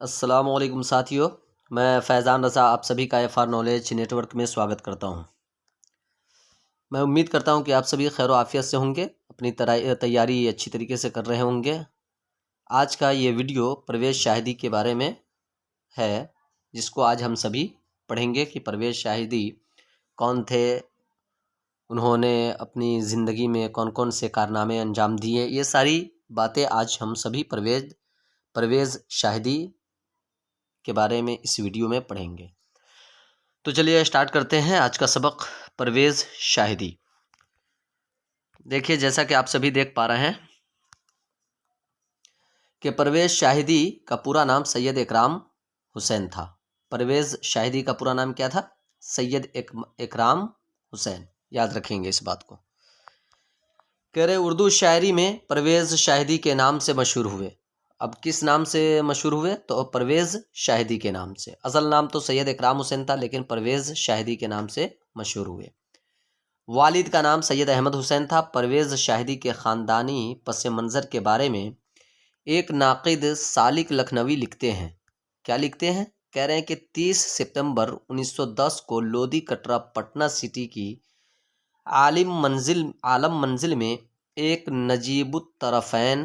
السلام علیکم ساتھیو، میں فیضان رضا آپ سبھی کا F R knowledge network میں سواگت کرتا ہوں۔ میں امید کرتا ہوں کہ آپ سبھی خیر و عافیت سے ہوں گے، اپنی تیاری اچھی طریقے سے کر رہے ہوں گے۔ آج کا یہ ویڈیو پرویز شاہدی کے بارے میں ہے، جس کو آج ہم سبھی پڑھیں گے کہ پرویز شاہدی کون تھے، انہوں نے اپنی زندگی میں کون کون سے کارنامے انجام دیے۔ یہ ساری باتیں آج ہم سبھی پرویز شاہدی کے بارے میں اس ویڈیو میں پڑھیں گے۔ تو چلیے اسٹارٹ کرتے ہیں آج کا سبق پرویز شاہدی۔ دیکھیے، جیسا کہ آپ سبھی دیکھ پا رہے ہیں کہ پرویز شاہدی کا پورا نام سید اکرام حسین تھا۔ پرویز شاہدی کا پورا نام کیا تھا؟ سید اکرام حسین۔ یاد رکھیں گے اس بات کو۔ کہہ رہے اردو شاعری میں پرویز شاہدی کے نام سے مشہور ہوئے۔ اب کس نام سے مشہور ہوئے؟ تو پرویز شاہدی کے نام سے۔ اصل نام تو سید اکرام حسین تھا، لیکن پرویز شاہدی کے نام سے مشہور ہوئے۔ والد کا نام سید احمد حسین تھا۔ پرویز شاہدی کے خاندانی پس منظر کے بارے میں ایک ناقد سالک لکھنوی لکھتے ہیں۔ کیا لکھتے ہیں؟ کہہ رہے ہیں کہ 30 ستمبر 1910 کو لودھی کٹرا پٹنہ سٹی کی عالم منزل میں ایک نجیب الطرفین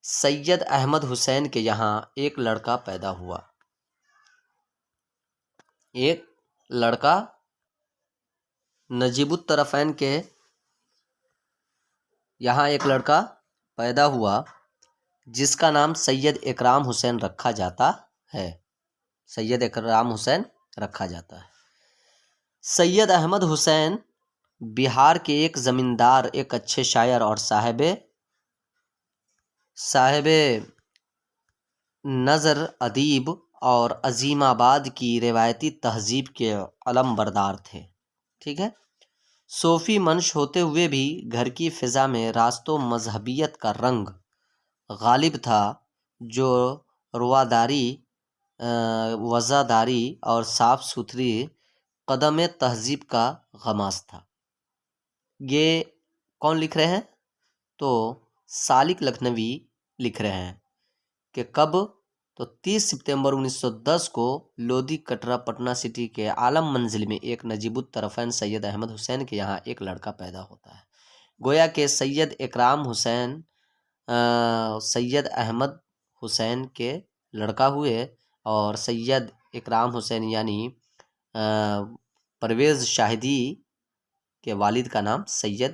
سید احمد حسین کے یہاں ایک لڑکا پیدا ہوا۔ ایک لڑکا نجیب الطرفین کے یہاں ایک لڑکا پیدا ہوا جس کا نام سید اکرام حسین رکھا جاتا ہے۔ سید اکرام حسین رکھا جاتا ہے۔ سید احمد حسین بہار کے ایک زمیندار، ایک اچھے شاعر اور صاحب نظر ادیب اور عظیم آباد کی روایتی تہذیب کے علم بردار تھے۔ ٹھیک ہے۔ صوفی منش ہوتے ہوئے بھی گھر کی فضا میں راست و مذہبیت کا رنگ غالب تھا، جو وزاداری اور صاف ستھری قدم تہذیب کا غماز تھا۔ یہ کون لکھ رہے ہیں؟ تو سالک لکھنوی لکھ رہے ہیں کہ کب؟ تو 30 ستمبر 1910 کو لودھی کٹرا پٹنہ سٹی کے عالم منزل میں ایک نجیب الطرفین سید احمد حسین کے یہاں ایک لڑکا پیدا ہوتا ہے۔ گویا کہ سید اکرام حسین سید احمد حسین کے لڑکا ہوئے، اور سید اکرام حسین یعنی پرویز شاہدی کے والد کا نام سید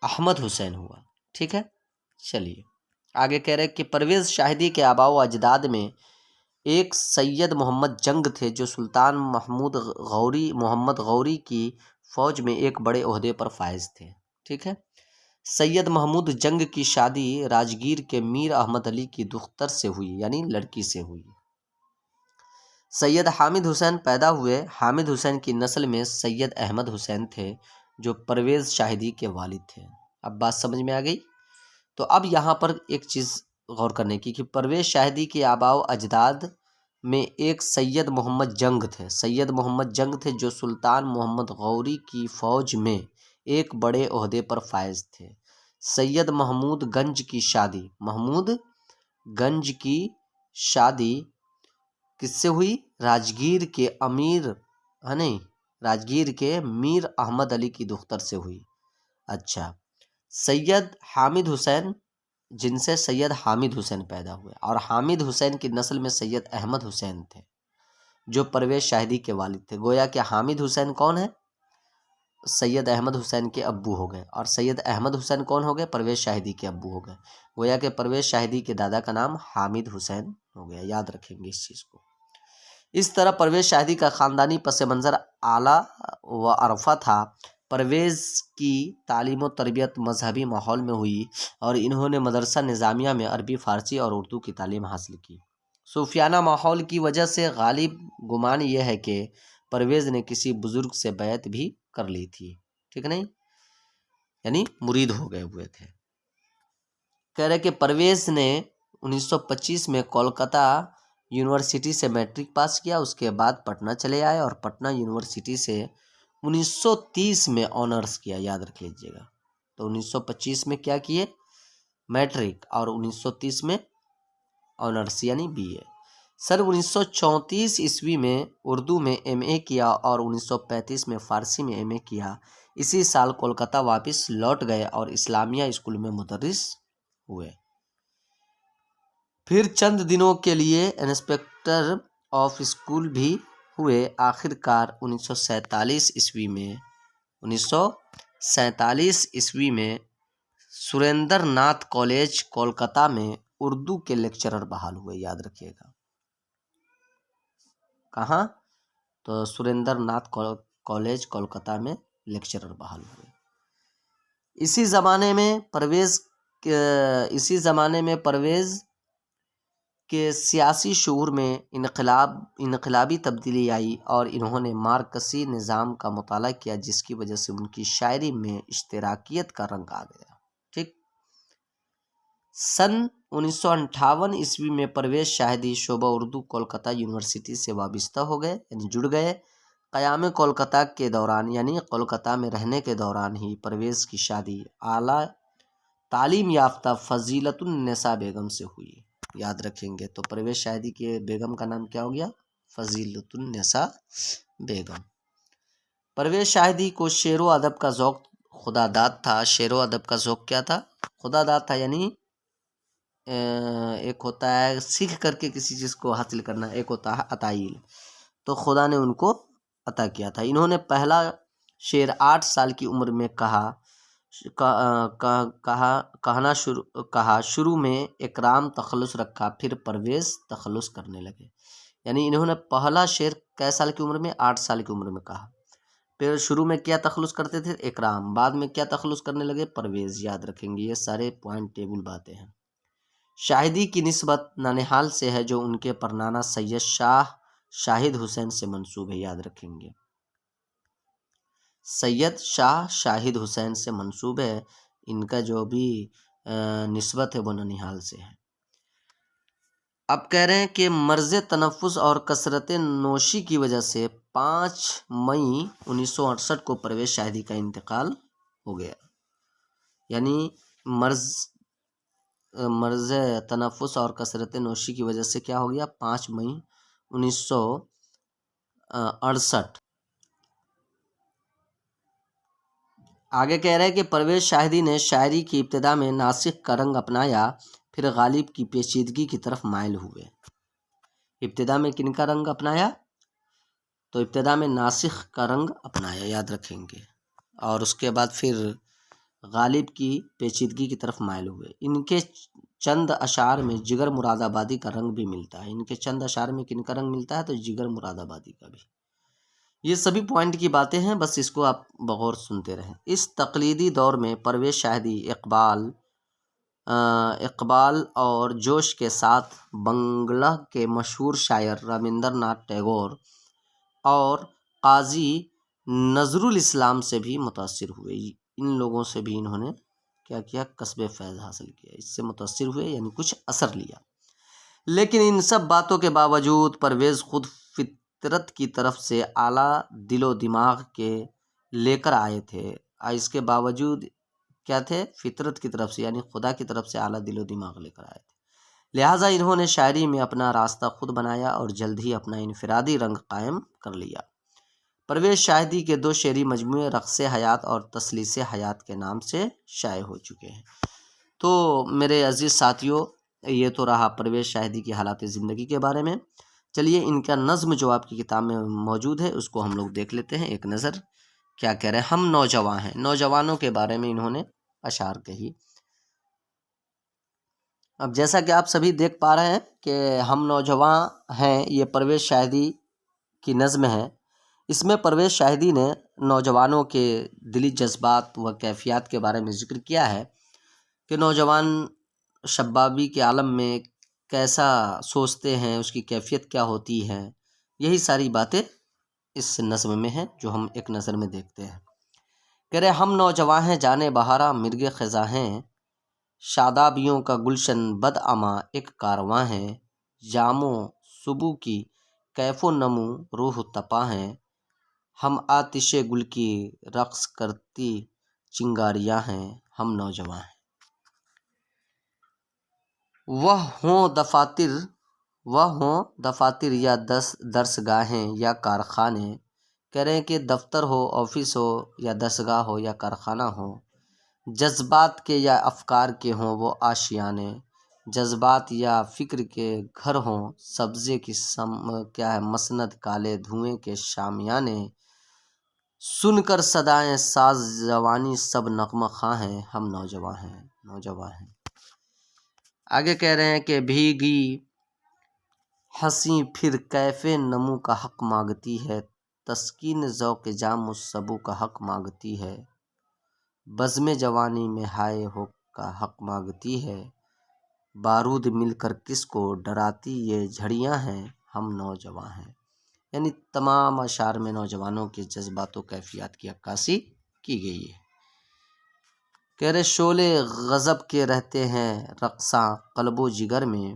احمد حسین ہوا۔ ٹھیک ہے۔ چلیے آگے کہہ رہے کہ پرویز شاہدی کے آباء و اجداد میں ایک سید محمد جنگ تھے، جو سلطان محمد غوری کی فوج میں ایک بڑے عہدے پر فائز تھے۔ ٹھیک ہے۔ سید محمود جنگ کی شادی راجگیر کے میر احمد علی کی دختر سے ہوئی، یعنی لڑکی سے ہوئی۔ سید حامد حسین پیدا ہوئے۔ حامد حسین کی نسل میں سید احمد حسین تھے، جو پرویز شاہدی کے والد تھے۔ اب بات سمجھ میں آ گئی؟ تو اب یہاں پر ایک چیز غور کرنے کی کہ پرویز شاہدی کے آباء و اجداد میں ایک سید محمد جنگ تھے۔ سید محمد جنگ تھے جو سلطان محمد غوری کی فوج میں ایک بڑے عہدے پر فائز تھے۔ سید محمود گنج کی شادی کس سے ہوئی؟ راجگیر کے میر احمد علی کی دختر سے ہوئی۔ اچھا، سید حامد حسین، جن سے سید حامد حسین پیدا ہوئے، اور حامد حسین کی نسل میں سید احمد حسین تھے، جو پرویز شاہدی کے والد تھے۔ گویا کہ حامد حسین کون ہے؟ سید احمد حسین کے ابو ہو گئے، اور سید احمد حسین کون ہو گئے؟ پرویز شاہدی کے ابو ہو گئے۔ گویا کہ پرویز شاہدی کے دادا کا نام حامد حسین ہو گیا۔ یاد رکھیں گے اس چیز کو۔ اس طرح پرویز شاہدی کا خاندانی پس منظر اعلیٰ و عرفہ تھا۔ پرویز کی تعلیم و تربیت مذہبی ماحول میں ہوئی، اور انہوں نے مدرسہ نظامیہ میں عربی، فارسی اور اردو کی تعلیم حاصل کی۔ صوفیانہ ماحول کی وجہ سے غالب گمان یہ ہے کہ پرویز نے کسی بزرگ سے بیعت بھی کر لی تھی۔ ٹھیک نہیں؟ یعنی مرید ہو گئے ہوئے تھے۔ کہہ رہے کہ پرویز نے 1925 میں کولکتہ یونیورسٹی سے میٹرک پاس کیا، اس کے بعد پٹنہ چلے آئے اور پٹنہ یونیورسٹی سے 1930 میں آنرس کیا۔ یاد رکھ لیجیے گا۔ تو 1925 میں کیا کیے؟ میٹرک، اور 1930 میں آنرس یعنی بی اے۔ سن 1934 عیسوی میں اردو میں ایم اے کیا اور 1935 میں فارسی میں ایم اے کیا۔ اسی سال کولکتہ واپس لوٹ گئے اور اسلامیہ اسکول میں مدرس ہوئے۔ پھر چند دنوں کے لیے انسپکٹر آف اسکول بھی ہوئے۔ آخر کار 1947 عیسوی میں سریندر ناتھ کالج کولکتہ میں اردو کے لیکچرر بحال ہوئے۔ یاد رکھیے گا کہاں؟ تو سریندر ناتھ کالج کولکتہ میں لیکچرر بحال ہوئے۔ اسی زمانے میں پرویز کے سیاسی شعور میں انقلابی تبدیلی آئی اور انہوں نے مارکسی نظام کا مطالعہ کیا، جس کی وجہ سے ان کی شاعری میں اشتراکیت کا رنگ آ گیا۔ ٹھیک۔ سن 1958 عیسوی میں پرویز شاہدی شعبہ اردو کولکتہ یونیورسٹی سے وابستہ ہو گئے، یعنی جڑ گئے۔ قیام کولکتہ کے دوران یعنی کولکتہ میں رہنے کے دوران ہی پرویز کی شادی اعلیٰ تعلیم یافتہ فضیلت النساء بیگم سے ہوئی۔ یاد رکھیں گے تو پرویز شاہدی کے بیگم کا نام کیا ہو گیا؟ فضیلت النساء بیگم۔ پرویز شاہدی کو شعر و ادب کا ذوق خدا داد تھا۔ شعر و ادب کا ذوق کیا تھا؟ خدا داد تھا، یعنی ایک ہوتا ہے سیکھ کر کے کسی چیز کو حاصل کرنا، ایک ہوتا ہے عطائل، تو خدا نے ان کو عطا کیا تھا۔ انہوں نے پہلا شعر 8 سال کی عمر میں کہا شروع میں اکرام تخلص رکھا، پھر پرویز تخلص کرنے لگے۔ یعنی انہوں نے پہلا شعر کئے سال کی عمر میں؟ 8 سال کی عمر میں کہا، پھر شروع میں کیا تخلص کرتے تھے؟ اکرام، بعد میں کیا تخلص کرنے لگے؟ پرویز۔ یاد رکھیں گے، یہ سارے پوائنٹ ٹیبل باتیں ہیں۔ شاہدی کی نسبت نانہال سے ہے، جو ان کے پرنانا سید شاہ شاہد حسین سے منسوب ہے۔ یاد رکھیں گے، سید شاہ شاہد حسین سے منسوب ہے، ان کا جو بھی نسبت ہے وہ نانہال سے ہے۔ اب کہہ رہے ہیں کہ مرض تنفس اور کثرت نوشی کی وجہ سے 5 مئی 1968 کو پرویز شاہدی کا انتقال ہو گیا۔ یعنی مرض تنفس اور کثرت نوشی کی وجہ سے کیا ہو گیا؟ 5 مئی 1968۔ آگے کہہ رہے ہیں کہ پرویز شاہدی نے شاعری کی ابتدا میں ناسخ کا رنگ اپنایا، پھر غالب کی پیچیدگی کی طرف مائل ہوئے۔ ابتدا میں کن کا رنگ اپنایا؟ تو ابتدا میں ناسخ کا رنگ اپنایا، یاد رکھیں گے، اور اس کے بعد پھر غالب کی پیچیدگی کی طرف مائل ہوئے۔ ان کے چند اشعار میں جگر مراد آبادی کا رنگ بھی ملتا ہے۔ ان کے چند اشعار میں کن کا رنگ ملتا ہے؟ تو جگر مراد آبادی کا بھی۔ یہ سبھی پوائنٹ کی باتیں ہیں، بس اس کو آپ بغور سنتے رہیں۔ اس تقلیدی دور میں پرویز شاہدی اقبال اور جوش کے ساتھ بنگلہ کے مشہور شاعر رابندر ناتھ ٹیگور اور قاضی نظر الاسلام سے بھی متاثر ہوئے۔ ان لوگوں سے بھی انہوں نے کیا کیا؟ کسب فیض حاصل کیا، اس سے متاثر ہوئے، یعنی کچھ اثر لیا۔ لیکن ان سب باتوں کے باوجود پرویز خود فطرت کی طرف سے اعلیٰ دل و دماغ کے لے کر آئے تھے۔ اس کے باوجود کیا تھے؟ فطرت کی طرف سے، یعنی خدا کی طرف سے اعلیٰ دل و دماغ لے کر آئے تھے۔ لہٰذا انہوں نے شاعری میں اپنا راستہ خود بنایا اور جلد ہی اپنا انفرادی رنگ قائم کر لیا۔ پرویز شاہدی کے 2 شعری مجموعے رقص حیات اور تسلیس حیات کے نام سے شائع ہو چکے ہیں۔ تو میرے عزیز ساتھیوں، یہ تو رہا پرویز شاہدی کی حالات زندگی کے بارے میں۔ چلیے ان کا نظم جو آپ کی کتاب میں موجود ہے اس کو ہم لوگ دیکھ لیتے ہیں ایک نظر۔ کیا کہہ رہے ہیں؟ ہم نوجوان ہیں، نوجوانوں کے بارے میں انہوں نے اشعار کہی۔ اب جیسا کہ آپ سبھی دیکھ پا رہے ہیں کہ ہم نوجوان ہیں، یہ پرویز شاہدی کی نظم ہے۔ اس میں پرویز شاہدی نے نوجوانوں کے دلی جذبات و کیفیات کے بارے میں ذکر کیا ہے کہ نوجوان شبابی کے عالم میں کیسا سوچتے ہیں، اس کی کیفیت کیا ہوتی ہے، یہی ساری باتیں اس نظم میں ہیں جو ہم ایک نظر میں دیکھتے ہیں۔ کہہ رہے ہم نوجوان ہیں، جانے بہارا مرگ خزاں ہیں، شادابیوں کا گلشن بد اما ایک کارواں ہے، جاموں صبح کی کیف و نمو روح تپا ہیں، ہم آتش گل کی رقص کرتی چنگاریاں ہیں، ہم نوجوان ہیں۔ وہ ہوں دفاتر یا درسگاہیں یا کارخانے، کہہ رہے ہیں کہ دفتر ہو، آفس ہو یا درسگاہ ہو یا کارخانہ ہو، جذبات کے یا افکار کے ہوں وہ آشیانے، جذبات یا فکر کے گھر ہوں، سبزے کی مسند کالے دھوئیں کے شامیانے، سن کر صدائیں ساز جوانی سب نغمہ خواں ہیں، ہم نوجواں ہیں۔ آگے کہہ رہے ہیں کہ بھیگی ہنسی پھر کیف نمو کا حق مانگتی ہے، تسکین ذوق جام و سبو کا حق مانگتی ہے، بزم جوانی میں ہائے ہو کا حق مانگتی ہے، بارود مل کر کس کو ڈراتی یہ جھڑیاں ہیں، ہم نوجواں ہیں۔ یعنی تمام اشعار میں نوجوانوں کے جذبات و کیفیات کی عکاسی کی گئی ہے۔ کہہ رہے شعلے غضب کے رہتے ہیں رقصاں قلب و جگر میں،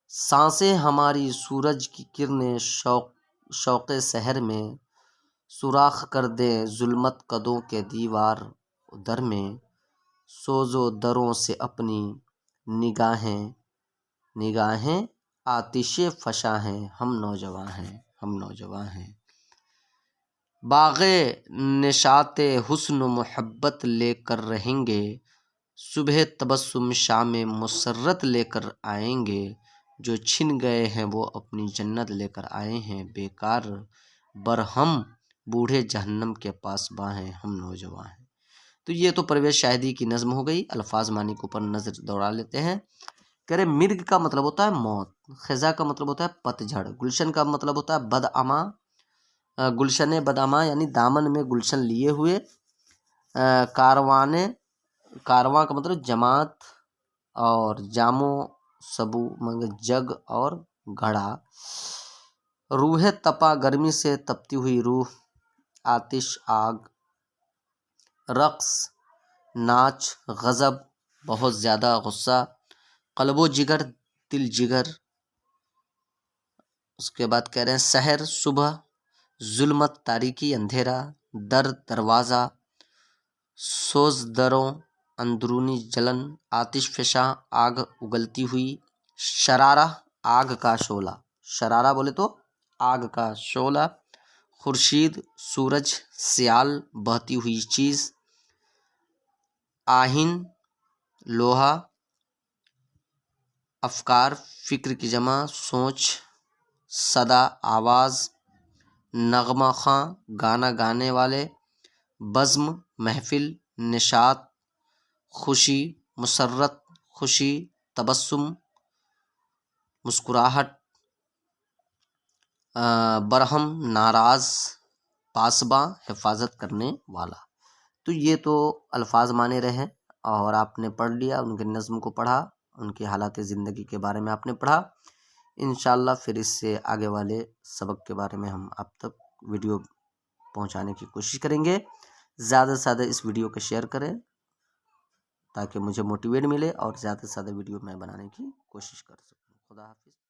سانسیں ہماری سورج کی کرنیں شوق سحر میں، سوراخ کر دیں ظلمت قدوں کے دیوار در میں، سوز و دروں سے اپنی نگاہیں آتش فشاں ہیں، ہم نوجواں ہیں۔ باغ نشاط حسن و محبت لے کر رہیں گے، صبح تبسم شام مسرت لے کر آئیں گے، جو چھن گئے ہیں وہ اپنی جنت لے کر آئے ہیں، بیکار برہم بوڑھے جہنم کے پاسباں ہیں، ہم نوجواں ہیں۔ تو یہ تو پرویز شاہدی کی نظم ہو گئی۔ الفاظ معنی کے اوپر نظر دوڑا لیتے ہیں۔ کہہ رہے مرگ کا مطلب ہوتا ہے موت، خزاں کا مطلب ہوتا ہے پتجھڑ، گلشن کا مطلب ہوتا ہے بدعماں، گلشن بدعماں یعنی دامن میں گلشن لیے ہوئے، کارواں کا مطلب جماعت، اور جامو سبو جگ اور گھڑا، روح تپا گرمی سے تپتی ہوئی روح، آتش آگ، رقص ناچ، غضب بہت زیادہ غصہ، قلب و جگر دل جگر، اس کے بعد کہہ رہے ہیں سحر صبح، ظلمت تاریکی اندھیرا، در دروازہ، سوز دروں اندرونی جلن، آتش فشاں آگ اگلتی ہوئی، شرارہ آگ کا شعلہ، شرارہ بولے تو آگ کا شعلہ، خورشید سورج، سیال بہتی ہوئی چیز، آہن لوہا، افکار فکر کی جمع سوچ، صدا آواز، نغمہ خواں گانا گانے والے، بزم محفل، نشاط خوشی، مسرت خوشی، تبسم مسکراہٹ، برہم ناراض، پاسباں حفاظت کرنے والا۔ تو یہ تو الفاظ مانے رہے اور آپ نے پڑھ لیا، ان کے نظم کو پڑھا، ان کے حالات زندگی کے بارے میں آپ نے پڑھا۔ انشاءاللہ پھر اس سے آگے والے سبق کے بارے میں ہم آپ تک ویڈیو پہنچانے کی کوشش کریں گے۔ زیادہ سے زیادہ اس ویڈیو کو شیئر کریں تاکہ مجھے موٹیویٹ ملے اور زیادہ سے زیادہ ویڈیو میں بنانے کی کوشش کر سکوں۔ خدا حافظ۔